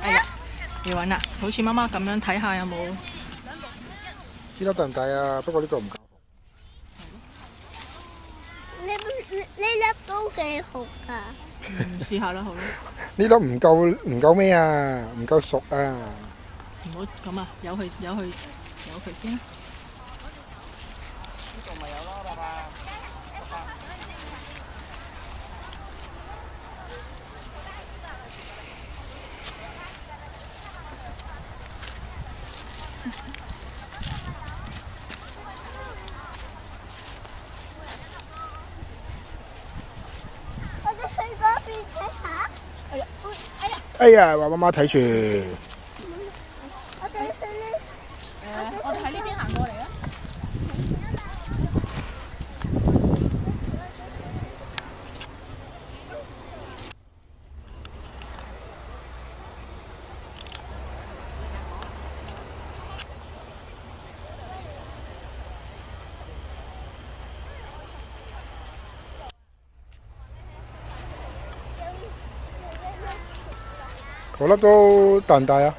哎呀，要揾啦，好似媽媽咁樣睇下有冇。呢粒大唔大啊？不過呢個唔夠。呢粒都幾好㗎。試下啦，好啦。呢粒唔夠咩啊？唔夠熟啊！唔好咁啊，由佢先。呢度咪有咯，爸爸。我哋去嗰邊睇下。哎呀，話媽媽睇住。我哋去呢？我哋喺呢邊行過嚟啊。嗰粒都大唔大啊？